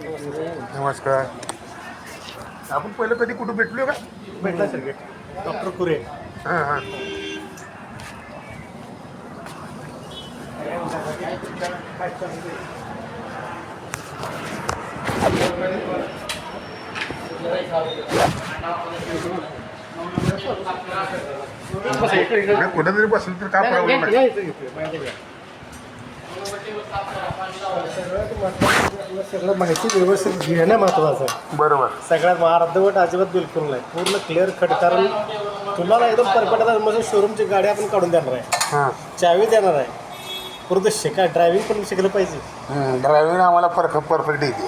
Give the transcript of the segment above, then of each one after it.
नमस्कार. आपण पहिलं कधी कुठं भेटलो का? भेटला सर डॉक्टर कुरे. हां हां. कुठं तरी बसलं तर काय प्रॉब्लेम नाही. सगळं माहिती व्यवस्थित घेणं महत्त्वाचं आहे. बरोबर. सगळ्यात अर्धवट अजिबात बिलकुल नाही, पूर्ण क्लिअर कट. कारण तुम्हाला एकदम परफेक्ट आता म्हणजे शोरूमची गाडी आपण काढून देणार आहे, हां. चावी देणार आहे, परत शिका ड्रायव्हिंग पण शिकलं पाहिजे. ड्रायव्हिंग आम्हाला परफेक्ट येते.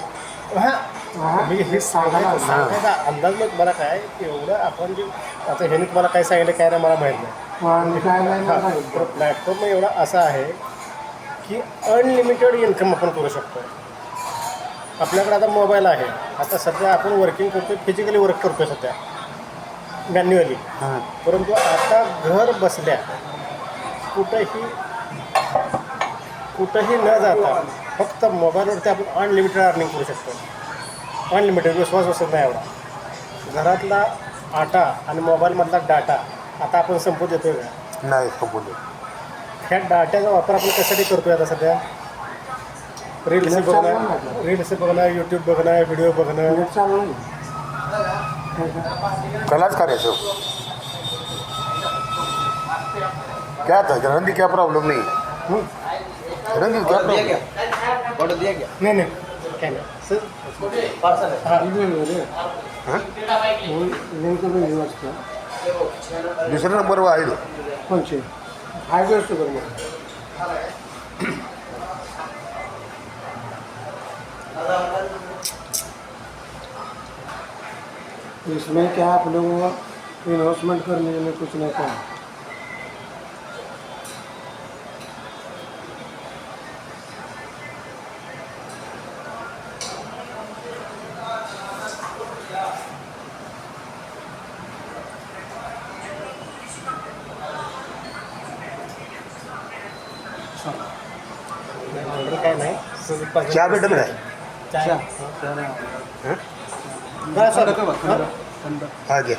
हां, मी हे सांगायचा अंदाज मग मला काय एवढं आपण जे आता ह्याने तुम्हाला काय सांगितलं काय नाही मला माहीत नाही. प्लॅटफॉर्म एवढा असा आहे की अनलिमिटेड इन्कम आपण करू शकतो. आपल्याकडे आता मोबाईल आहे, आता सध्या आपण वर्किंग करतो, फिजिकली वर्क करतो सध्या मॅन्युअली. परंतु आता घर बसल्या कुठंही न जाता फक्त मोबाईलवरती आपण अनलिमिटेड अर्निंग करू शकतो. अनलिमिटेड, विश्वास बसत नाही एवढा. घरातला आटा आणि मोबाईलमधला डाटा आता आपण संपू देतोय का? नाही संपवले. ह्या डाट्याचा वापर आपण कशासाठी करतोय आता सध्या? रील्स बघणं, यूट्यूब बघणं, व्हिडिओ बघणं. कलाच करायचं. क्या था रंदी, क्या प्रॉब्लेम नहीं. रंदी क्या प्रॉब्लेम. नाही काय नाही सर. दुसऱ्या नंबरवर आहे तो. कोणचे हायवे असतो बरोबर. इसमें क्या आप लोगों को इन्वेस्टमेंट करने में कुछ नहीं था. ऑर्डर काय नाही. चहा भेटेल काय? हा घ्या.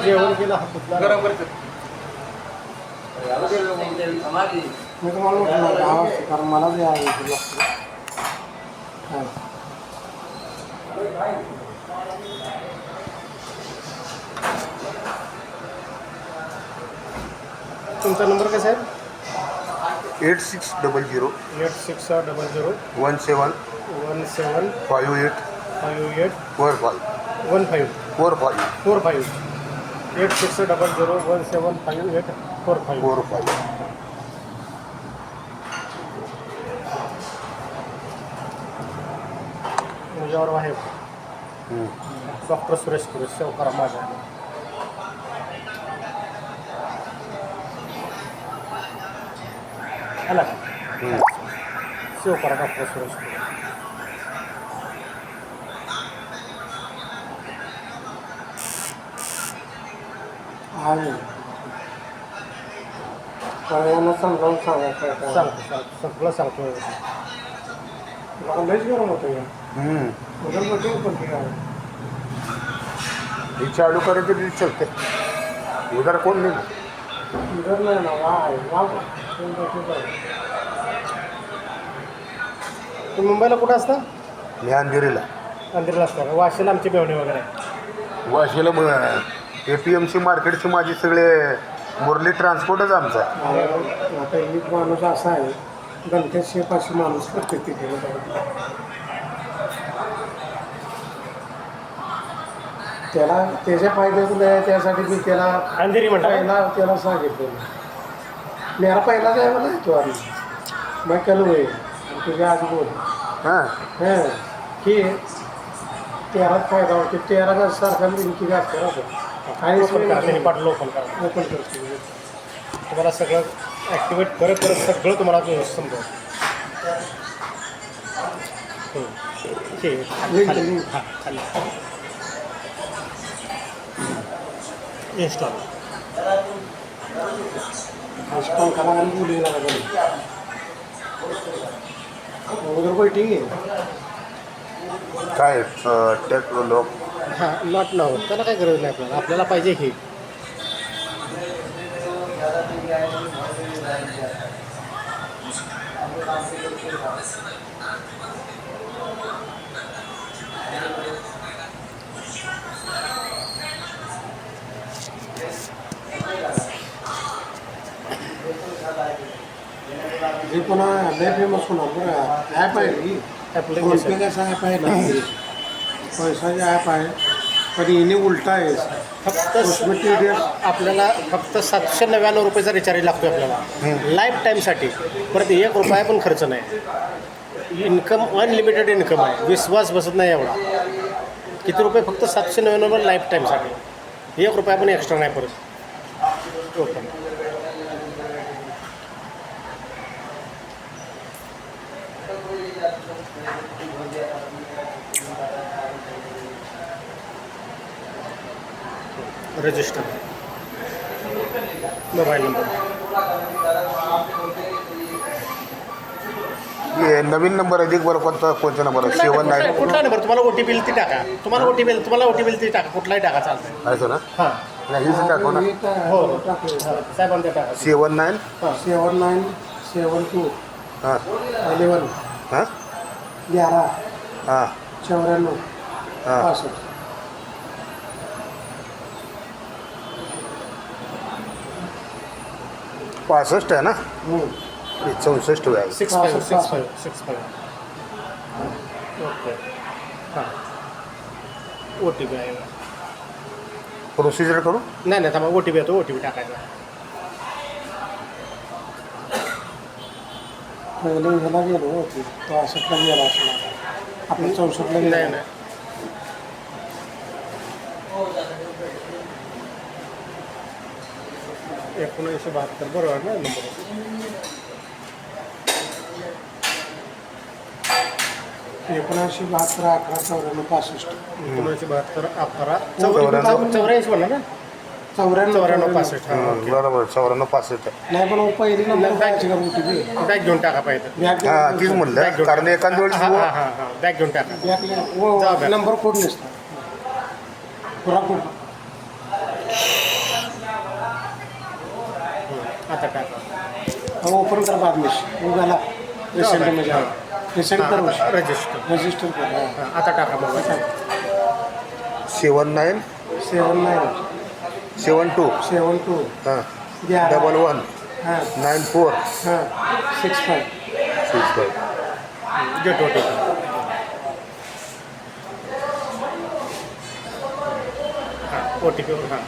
जेवण केलं मी तुम्हाला म्हटलं कारण मला जे आहे तुमचा नंबर कसा आहे? 8600 8600 17 17 58 58 45 15 45 45 8600 17 58 45. 45. माझ्यावर आहे डॉक्टर सुरेश कुरे, सेवकरा माझ्या. आला का? सेवकरा डॉक्टर सुरेश कुरे. सगळ्यांना समजावून सांगतो सगळं सांगतो. लयच गरम होतं या ही चालू करायची तरी चलते. उधार कोण नाही ना. इधर नाही ना वा. तू मुंबईला कुठं असता? मी अंधेरीला. अंधेरीला असता का? वाशीला आमची बेवणी वगैरे आहे. वाशीला मग APMC मार्केटचे माझे सगळे मुरली ट्रान्सपोर्टच आमचा. आता एक माणूस असा आहे गणपती शेपाशी माणूस करते तिथे. त्याला त्याच्या फायद्याचं नाही, त्यासाठी मी त्याला अंधेरी म्हटलं त्याला सांगितलं. मेरा पहिला काय मला तो आधी मग केलं होईल तुझ्या आधी बोल हां की तेराच फायदा होतो. तेरा सारखा लिंकी असते आणि पाठलं ओपन करतो. तुम्हाला सगळं ॲक्टिवेट करत सगळं तुम्हाला समजा. इन्स्टॉल कलाकार बोलू लागला. अगोदर वेटिंग आहे. काय टेक लोक हां नॉट नाव त्याला काय गरज नाही आपल्याला आपल्याला पाहिजे हे. हे पुन्हा लय फेमस होणार बरं. ॲप आहे की ॲप्लिकेशन फोनपे कसा ॲप आहे ना पैसाचे ॲप आहे पण हिने उलटा आहे. फक्त कॉस्मेटिक आपल्याला फक्त 799 रुपयाचा रिचार्ज लागतो आपल्याला लाईफ टाईमसाठी. परत 1 रुपया पण खर्च नाही. इन्कम अनलिमिटेड इन्कम आहे. विश्वास बसत नाही एवढा. किती रुपये फक्त 799 लाईफ टाईमसाठी. 1 रुपया पण एक्स्ट्रा नाही परत. ओके रजिस्टर मोबाईल नंबर हे नवीन नंबर अधिक बरं कोणता नंबर आहे 79 कुठला नंबर तुम्हाला ओ टी पी ती टाका. तुम्हाला ओ टी पी ती टाका. कुठलाही टाका चालतं. आहे ना हां नाही हीच टाकू ना हो साहेबांच्या टाका. 79 7972 हां 11 हां 11 हां 94 हां 65. पासष्ट आहे ना हम्म. 64 आहे 65 ओके हां ओ टी पी आहे. प्रोसिजर करू नाही नाही थांबा ओ टी पी येतो. ओ टी पी टाकायचा. पहिले ह्याला गेलो होती 62ला गेला असला आपण 64ला नाही गेला. नाही 1972 बरोबर ना नंबर. 1972 11 94 1972 11 चौऱ्याण्णव. 84 म्हणा ना 65 94 65 हां ओके. बरोबर 94 65 आहे नाही पण पहिली नंबर बॅगची का होती ती बॅग घेऊन टाका पाहिजे. बॅग हां तीच म्हणलं कारण एखाद्या वेळेस हां हां हां बॅग घेऊन टाका. जा बॅग. नंबर कोड नसतो पुरा कोड आता टाका. ओपन कर बाद में उगाला पेशंट में जा पेशंट कर रजिस्टर रजिस्टर कर हां आता टाका मोबाईल. 79 79 72 72 हां 11 11 हाँ 94 हाँ 65 65 गेट ओ टी पी. हां ओ टी पी हां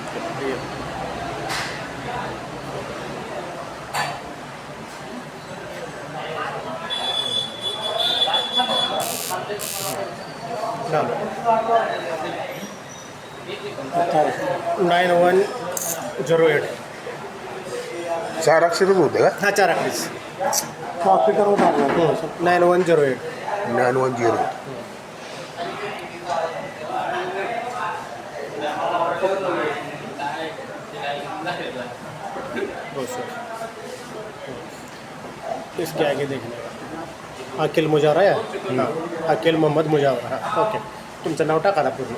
बताओ 9108 4 अक्षरच होते का हां 4 आकडीच. कॉपी करो डालना 9108 910 इसके आगे देखना अखिल मुजावरा आहे. हां अखिल मोहम्मद मुजावरा. हां ओके तुमचं नाव टाका ना पूर्ण.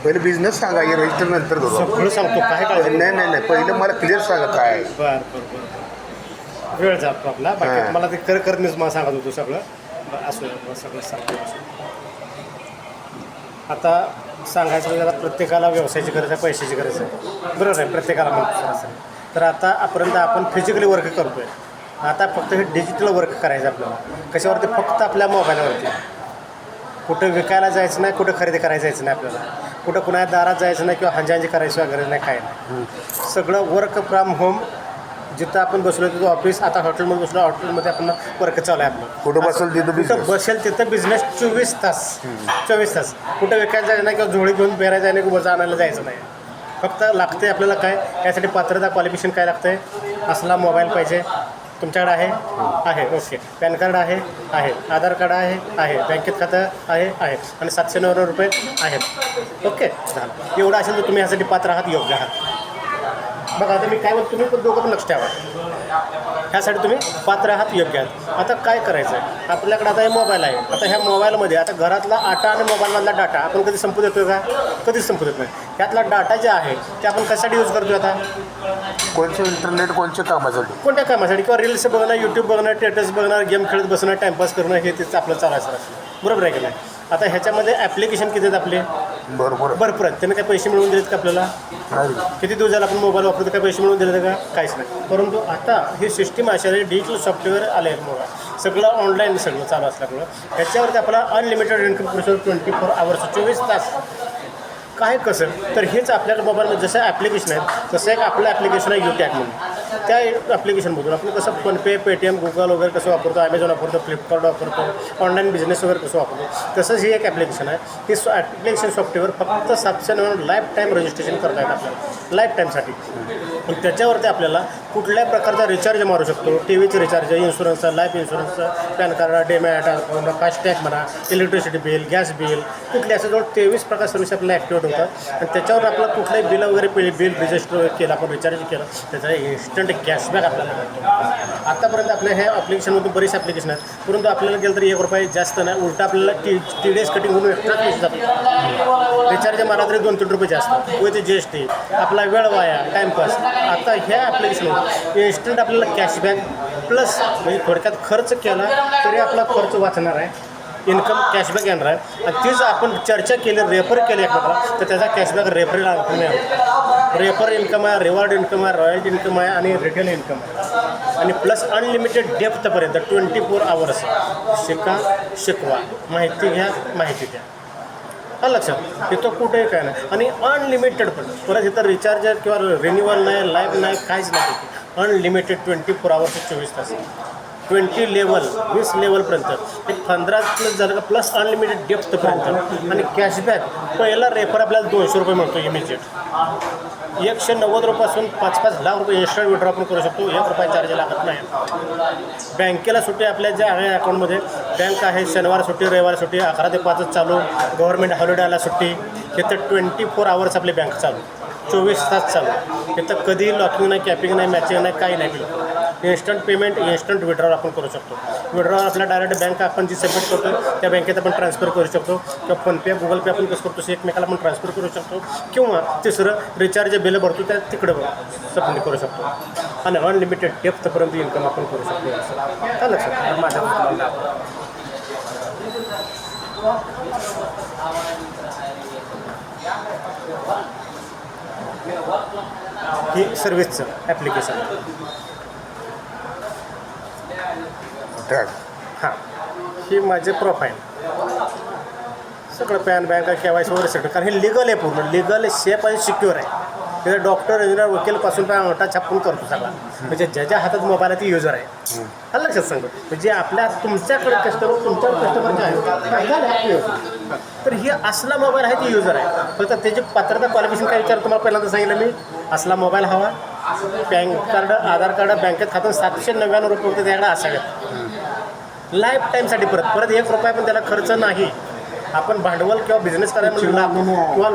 पहिले बिझनेस सांगा हे रजिस्टर नंतर करू सगळं सांगतो काय काळजी नाही नाही नाही पहिलं मला क्लिअर सांगा काय आहे. बरं बरं बरं वेळ जातो आपला. बाकी हां. मला ते करण्यास मला सांगत होतो सगळं. असं सगळं सांगतो. आता सांगायचं जरा प्रत्येकाला व्यवसायाची गरज आहे पैशाची गरज आहे बरोबर आहे प्रत्येकाला म्हणतो असं. तर आतापर्यंत आपण फिजिकली वर्क करतो आहे. आता फक्त हे डिजिटल वर्क करायचं आपल्याला. कशावरती फक्त आपल्या मोबाईलवरती. कुठं विकायला जायचं नाही कुठं खरेदी करायला जायचं नाही आपल्याला. कुठं कुणा दारात जायचं नाही किंवा हंजांजी करायची गरज नाही काय नाही. सगळं वर्क फ्रॉम होम. जिथं आपण बसलो तिथं ऑफिस. आता हॉटेलमध्ये बसलो हॉटेलमध्ये आपण वर्क चालू आहे आपलं. कुठं बसेल तिथं कुठं business. बसेल तिथं बिझनेस 24 तास 24 तास. कुठं विकायला जायचं नाही किंवा झोळी घेऊन पेरायचं आहे नाही वजा आणायला जायचं नाही. फक्त लागते आपल्याला काय यासाठी पात्रता क्वालिफिकेशन काय लागतं आहे. असला मोबाईल पाहिजे तुमच्याकडे आहे ओके. पॅन कार्ड आहे आधार कार्ड आहे बँकेत खातं आहे आणि 799 रुपये आहेत. ओके झालं. एवढं असेल तर तुम्ही ह्यासाठी पात्र आहात योग्य आहात. बघा आता मी काय म्हणतो, तुम्ही पण दोघं पण लक्ष ठेवा. ह्यासाठी तुम्ही पात्र आहात, योग्य आहात. आता काय करायचं आहे, आपल्याकडे आता हे मोबाईल आहे. आता ह्या मोबाईलमध्ये आता घरातला आटा आणि मोबाईलमधला डाटा आपण कधी संपू देतो का? कधीच संपू देत नाही. ह्यातला डाटा जे आहे ते आपण कशासाठी यूज करतो आता? कोणचे इंटरनेट कोणच्या कामासाठी? कोणत्या कामासाठी? किंवा रील्स बघणं, यूट्यूब बघणं, स्टेटस बघणं, गेम खेळत बसणं, टाईमपास करणं, हे तेच आपलं चालायचं असतं. बरोबर आहे की नाही? आता ह्याच्यामध्ये ॲप्लिकेशन किती आहेत आपले? बरोबर. भरपूर आहेत. त्यांना काय पैसे मिळवून दिलेत का आपल्याला? नाही. किती दिवस झाला आपण मोबाईल वापरतो, काय पैसे मिळवून दिले का? काहीच नाही. परंतु आता ही सिस्टीम अशा डिजिटल सॉफ्टवेअर आले आहेत मोबाईल, सगळं ऑनलाईन सगळं चालू असल्यामुळं ह्याच्यावरती आपला अनलिमिटेड इन्कम करू शकतो 24 आवर्स, 24 तास. काय कसं तर हेच आपल्याला मोबाईलमध्ये जसं ॲप्लिकेशन आहे तसं एक आपलं ॲप्लिकेशन आहे यूटॅग म्हणून. त्या ॲप्लिकेशनमधून आपण कसं फोनपे, पेटीएम, गुगल वगैरे कसं वापरतो, ॲमेझॉन वापरतो, फ्लिपकार्ट वापरतो, ऑनलाईन बिझनेस वगैरे कसं वापरतो, तसंच ही एक ॲप्लिकेशन आहे. ही ॲप्लिकेशन सॉफ्टवेअर फक्त 799 लाईफ टाईम रजिस्ट्रेशन करता येतं आपल्याला, लाईफ टाईमसाठी. आणि त्याच्यावरती आपल्याला कुठल्याही प्रकारचा रिचार्ज मारू शकतो. टी व्हीचे रिचार्ज, इन्शुरन्सचा, लाईफ इन्शुरन्सचा, पॅन कार्ड, डेमॅट, फास्टॅग म्हणा, इलेक्ट्रिसिटी बिल, गॅस बिल, कुठले असं जवळ 23 प्रकार सर्व्हिस आपल्याला ॲक्टिवेट होतात. आणि त्याच्यावर आपलं कुठलंही बिल वगैरे बिल रजिस्टर केलं, आपण रिचार्ज केलं, त्याचा इन्स्टंट कॅशबॅक आपल्याला मिळतो. आतापर्यंत आपल्या ह्या ॲप्लिकेशनमधून बरेच ॲप्लिकेशन आहेत, परंतु आपल्याला गेलं तरी ₹1 जास्त नाही, उलटा आपल्याला TDS कटिंग होऊन एक्स्ट्रा पैसे जातात. रिचार्ज मारा तरी ₹2-3 जास्त, विथ GST, आपला वेळ वाया, टाईमपास. आता ह्या ॲप्लिकेशनवर इन्स्टंट आपल्याला कॅशबॅक प्लस म्हणजे थोडक्यात खर्च केला तरी आपला खर्च वाचणार आहे, इन्कम कॅशबॅक येणार आहे. आणि तीच आपण चर्चा केली, रेफर केली एकमेकाला, तर त्याचा कॅशबॅक रेफरला मिळाला. रेफर इन्कम आहे, रिवॉर्ड इन्कम आहे, रॉयल्टी इन्कम आहे आणि रिटेल इन्कम आहे. आणि प्लस अनलिमिटेड डेप्थपर्यंत 24 आवर्स शिका, शिकवा, माहिती घ्या, माहिती द्या. लक्षात इथं कुठेही काय नाही. आणि अनलिमिटेड पण परत इथं रिचार्ज किंवा रिन्युअल नाही, लाईफ नाही, काहीच नाही. अनलिमिटेड 24 आवर्स, 24 तास, 20 लेवल, 20 लेवलपर्यंत, एक 15 प्लस झालं का प्लस अनलिमिटेड डेप्थपर्यंत. आणि कॅशबॅक पहिला रेफर आपल्याला ₹200 मिळतो इमिजिएट. 190 रुपयापासून 5-5 लाख रुपये इन्स्टंट विड्रॉ आपण करू शकतो. ₹1 चार्ज लागत नाही. बँकेला सुट्टी आपल्या ज्या आहे अकाउंटमध्ये, बँक आहे शनिवार सुट्टी, रविवार सुट्टी, 11 ते 5 चालू, गव्हर्नमेंट हॉलिडेला सुट्टी. इथं 24 आवर्स आपली बँक चालू, 24 तास चालू. इथं कधी लॉकिंग नाही, कॅपिंग नाही, मॅचिंग नाही, काही नाही. बिलकुल इन्स्टंट पेमेंट, इन्स्टंट विड्रॉल आपण करू शकतो. विड्रॉल आपल्या डायरेक्ट बँक आपण जी सबमिट करतो त्या बँकेत आपण ट्रान्सफर करू शकतो, किंवा फोनपे, गुगल पे आपण कसं करतो ते एकमेकाला आपण ट्रान्सफर करू शकतो. किंवा तिसरं रिचार्ज बिल भरतो त्या तिकडं सबमिट करू शकतो. आणि अनलिमिटेड डेप्थपर्यंत इन्कम आपण करू शकतो. काय लक्षात माझ्या ही सर्व्हिसचं ॲप्लिकेशन. हां, ही माझे प्रोफाईल, सगळं पॅन, बँक, KYC वगैरे सगळं. कारण हे लिगल आहे, पूर्ण लिगल, सेफ आणि सिक्युअर आहे. तिथे डॉक्टर, इंजिनियर, वकीलपासून पण अंगठा छापून करतो सगळा. म्हणजे ज्याच्या हातात मोबाईल आहे ती युजर आहे. हा लक्षात सांगतो. म्हणजे आपल्या तुमच्याकडे कस्टमर, तुमच्याकडे कस्टमरचे आहे तर हे असला मोबाईल आहे ती युजर आहे. फक्त त्याची पात्रता, क्वालिफिकेशन काय विचार तुम्हाला पहिल्यांदा सांगितलं मी. असला मोबाईल हवा, पॅन कार्ड, आधार कार्ड, बँकेत खातं, ₹799 फक्त त्याकडे असाव्यात लाईफ टाईमसाठी. परत ₹1 पण त्याला खर्च नाही. आपण भांडवल किंवा बिझनेस करायला किंवा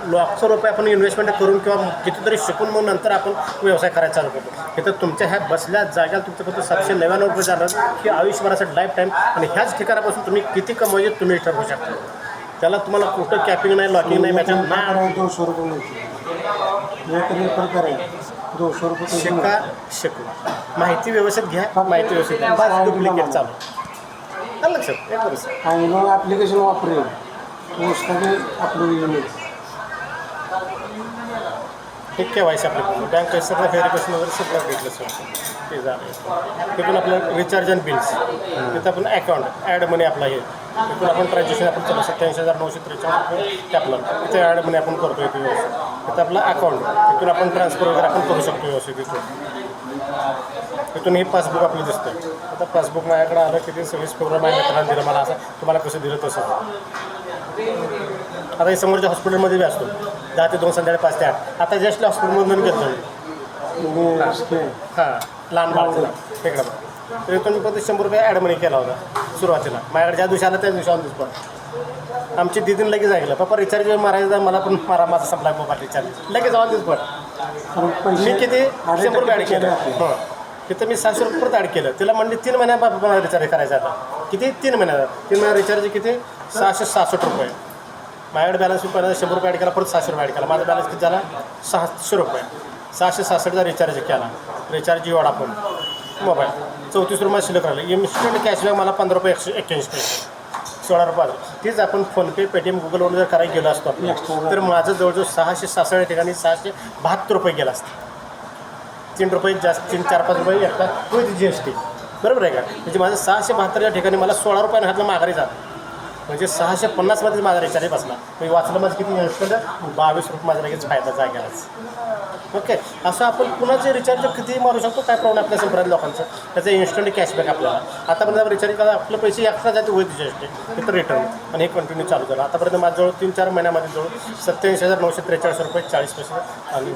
लाखो रुपये आपण इन्व्हेस्टमेंट करून किंवा कितीतरी शिकून मग नंतर आपण व्यवसाय करायला चालू करतो. इथं तुमच्या ह्या बसल्या जाग्याला तुमचं फक्त ₹799 जाणार की आयुष्यभरासाठी लाईफ टाईम. आणि ह्याच ठिकाणापासून तुम्ही किती कमवायचे तुम्ही ठरवू शकता. त्याला तुम्हाला कुठं कॅपिंग नाही, लॉकिंग नाही, मॅचिंग नाही. ₹200 ₹200 शिका, शिकवा, माहिती व्यवस्थित घ्या, माहिती व्यवस्थित घ्या. बस डुप्लिकेट चालू. आलं लक्षात? एक वर्ष आणि मग ॲप्लिकेशन वापरेल पुस्तके आपलं हे KYC आपलं बँक सगळं व्हेरिफिकेशन वगैरे सगळं भेटलं सर. ते झालं. तिथून आपलं रिचार्ज अँड बिल्स, तिथं आपण अकाउंट ॲड मनी आपला हे, तिथून आपण ट्रान्झॅक्शन आपण केलं ₹87,943 ते आपलं तिथे ॲड मनी आपण करतो इथे व्यवस्थित. तिथं आपलं अकाउंट, तिथून आपण ट्रान्सफर वगैरे आपण करू शकतो व्यवस्थित. तिथून हे पासबुक आपलं दिसतं. आता पासबुक माझ्याकडे आलं किती 26 फेब्रुवारी माझ्या मित्रांनी दिलं मला. असं तुम्हाला कसं दिलं तसं. आता हे समोरच्या हॉस्पिटलमध्ये बी असतो 10 ते 2, संध्याकाळी 5 ते 8. आता जस्ट हॉस्पिटलमधून घेतो हां, लहान बाळाला तिकडं. तर इथून मी फक्त ₹100 ॲड मनी केला होता सुरुवातीला. माझ्याकडे ज्या दिवशी आला त्या दिवशी ऑन दिसपट आमची दीदीनं लगेच ऐकलं, पप्पा रिचार्ज मारायचा, मला पण मारा, माझा संपला मोबाईल रिचार्ज लगेच ऑन दिसपट. मी किती 100 रुपये ॲड केलं हां तिथं मी 600 रुपये परत ॲड केलं तिला म्हणले 3 महिन्या रिचार्ज करायचा आता किती 3 महिना रिचार्ज किती 666 रुपये माझ्याकडे बॅलन्स मी पहिल्यांदा 100 रुपये ॲड केला परत 600 रुपये ॲड केला माझा बॅलन्स किती झाला 600 रुपये 666चा रिचार्ज केला रिचार्ज वोडाफोन मोबाईल 34 रुपये शिल्लक राहिले इन्स्टंट कॅशबॅक मला 15 रुपये 181 पैसे 16 रुपये तीच आपण फोनपे पेटीएम गुगलवर जर करायला गेलो असतो आपण तर माझं जवळजवळ 666 ठिकाणी 672 रुपये गेला असतं 3 रुपये जास्त 3-4-5 रुपये येतात विथ GST बरोबर आहे का म्हणजे माझं 672 या ठिकाणी मला 16 रुपयाने हातला माघारी जातं म्हणजे 650मध्ये माझा रिचार्ज बसला मी वाचलं माझं किती इन्स्टंट 22 रुपये माझा लगेच फायदा जाग्यालाच ओके असं आपण कुणाचे रिचार्ज किती मारू शकतो काय प्रॉब्लेम आपल्या संपर्क लोकांचं त्याचं इन्स्टंट कॅशबॅक आपल्याला आतापर्यंत रिचार्ज करा आपले पैसे एक्स्ट्रा जाते विथ GST तिथं रिटर्न आणि हे कंटिन्यू चालू झालं आतापर्यंत माझ्याजवळ 3-4 महिन्यामध्ये जवळ 87,943 रुपये 40 पैसे आणि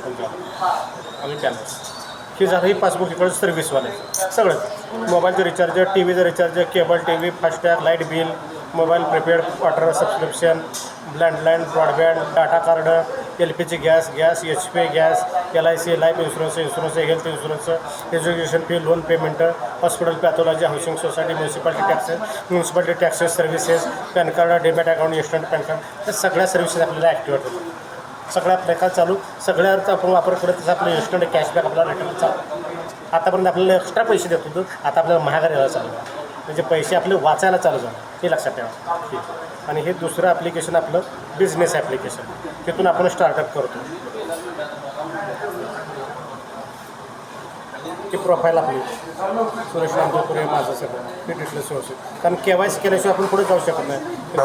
आणि बॅलन्स हे झालं ही पासबुक इकडं सर्व्हिसवाले सगळं मोबाईलचं रिचार्ज TVचं recharge cable TV FASTag light bill mobile prepaid water subscription landline broadband data card LPG gas HP gas LIC life insurance health insurance education fee loan payment hospital pathology housing society municipality taxes services PAN card debit account instant PAN card या सगळ्या services आपल्याला activate होतात सगळ्या प्रकार चालू सगळ्याचा आपण वापर करत तसं आपलं इन्स्टंट कॅशबॅक आपल्याला रिटर्न चालू आतापर्यंत आपल्याला एक्स्ट्रा पैसे देत होतो आता आपल्याला महागारी यायला चालू म्हणजे पैसे आपले वाचायला चालू झाले हे लक्षात ठेवा ठीक आणि हे दुसरं ॲप्लिकेशन आपलं बिझनेस ॲप्लिकेशन तिथून आपण स्टार्टअप करतो की प्रोफाईल आपली सुरेश नांदोपुरे माझं सगळं हे डिटेल्स व्यवस्थित कारण KYC केल्याशिवाय आपण पुढे जाऊ शकत नाही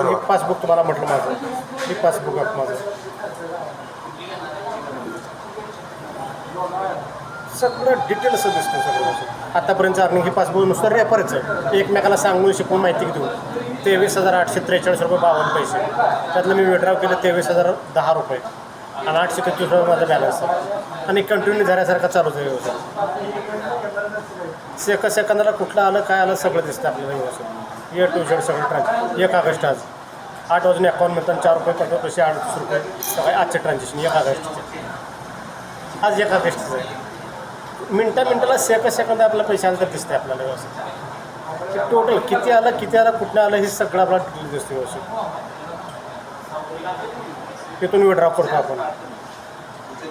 हे पासबुक तुम्हाला म्हटलं माझं हे पासबुक आहे माझं सगळं डिटेल्स दिसतं सगळं आतापर्यंत अर्निंग ही पासबुक नुसतं रेफरचं एकमेकाला सांगून शिकवून माहिती देऊ 23,843 रुपये 52 पैसे त्यातलं मी विड्रॉ केलं 23,010 रुपये आणि 833 रुपये माझा बॅलन्स आहे आणि कंटिन्यू झाल्यासारखा चालूच आहे व्यवस्थित सेकंदाला कुठलं आलं काय आलं सगळं दिसतं आपल्याला व्यवस्थित A to Z सगळं ट्रान्झॅक्शन 1 ऑगस्ट आज 8 वाजून 51 मिनिटांनी 4 रुपये 15 पैसे 38 रुपये सकाळी आजचे ट्रान्झॅक्शन 1 ऑगस्टचे आज 1 ऑगस्टचं आहे मिनटाला सेकंद आपल्याला पैसे आलं तर दिसते आपल्याला व्यवस्थित टोटल किती आलं कुठलं आलं हे सगळं आपल्याला डिटेल दिसते व्यवस्थित तिथून विड्रॉ करतो आपण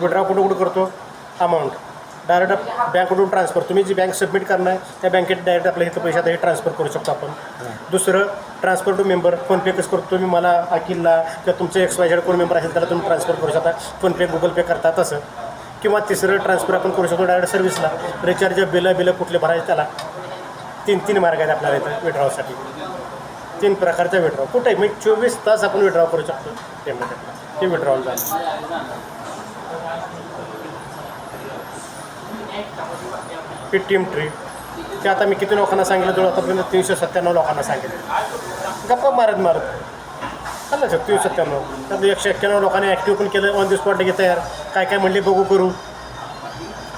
विड्रॉ कुठं करतो अमाऊंट डायरेक्ट बँकेकडून ट्रान्सफर तुम्ही जी बँक सबमिट करणार आहे त्या बँकेत डायरेक्ट आपल्या इथं पैसे आता हे ट्रान्सफर करू शकतो आपण दुसरं ट्रान्सफर टू मेंबर फोनपे कसं करतो तुम्ही मला अखिलला किंवा तुमचं XYZ कोण मेंबर असेल त्याला तुम्ही ट्रान्सफर करू शकता फोनपे गुगल पे करता तसं किंवा तिसरं ट्रान्सफर आपण करू शकतो डायरेक्ट सर्व्हिसला रिचार्ज बिलं कुठले भरायचे त्याला 3 मार्ग आहेत आपल्याला इथं विड्रॉसाठी 3 प्रकारचा विड्रॉ कुठे मी 24 तास आपण विड्रॉ करू शकतो पेमेंट ते विड्रॉल झालं पेटीएम ट्री ते आता मी किती लोकांना सांगितलं जवळ आतापर्यंत 397 लोकांना सांगितलं गप्पा मारत चाललं 397 त्यात 191 लोकांनी ॲक्टिव्ह पण केलं ऑन द स्पॉट लगेच तयार काय म्हणले बघू करू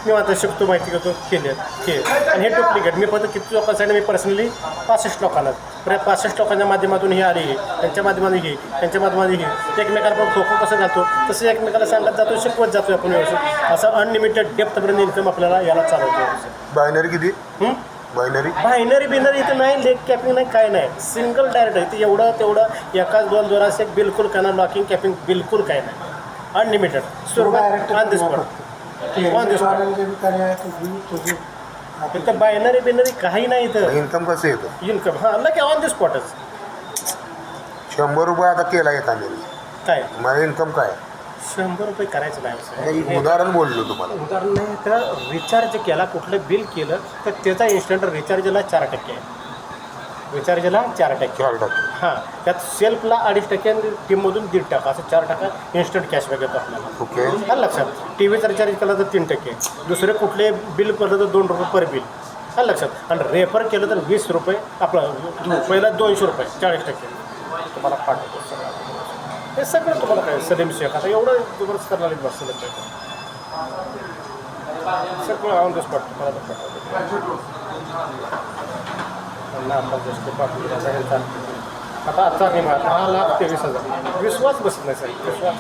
मी आता शिकतो माहिती घेतो केले आणि हे डुप्लिकेट मी फक्त किती लोकांसाठी मी पर्सनली 65 लोकांना 65 लोकांच्या माध्यमातून ही आली त्यांच्या माध्यमातून ही त्यांच्या माध्यमातून ही एकमेकाला पण खो कसं घालतो तसं एकमेकाला सांगत जातो शिकवत जातो आपण व्यवस्थित असं अनलिमिटेड डेप्थपर्यंत इन्कम आपल्याला याला चालवतो व्यवस्थित बायनरी किती बायनरी बिनरी इथं नाही लेग कॅपिंग नाही काय नाही सिंगल डायरेक्ट आहे इथे एवढं तेवढं एकाच 2 जोरास एक बिलकुल काय ना लॉकिंग कॅपिंग बिलकुल काय नाही अनलिमिटेड सुरुवात ऑन द स्पॉट इथं बायनरी काही नाही इथं इन्कम कसं येतं इन्कम हां लगे ऑन द स्पॉटच 100 रुपये आता केला एखाद्याने काय मला इन्कम काय 100 रुपये करायचं नाही उदाहरण बोललो तुम्हाला उदाहरण नाही तर रिचार्ज केला कुठलं बिल केलं तर त्याचा इन्स्टंट रिचार्जला 4% आहे रिचार्जला 4% हां त्यात सेल्फला 2.5% आणि टीममधून 1.5% असं 4% इन्स्टंट कॅशबॅक येतो आपल्याला ओके आलं लक्षात TVचा रिचार्ज केला तर 3% दुसरे कुठले बिल केलं तर 2 रुपये पर बिल आलं लक्षात आणि रेफर केलं तर 20 रुपये आपलं पहिला 200 रुपये 40% तुम्हाला पाठवतो सगळं हे सगळं तुम्हाला काय सलीम शेख आता एवढं जबरदस्त करणार बसलं सगळं ऑन द स्पॉट तुम्हाला पाठवतो आता जस्ट पाठवलं आता आजचा नियम 10,23,000 विश्वास बसत नाही साहेब विश्वास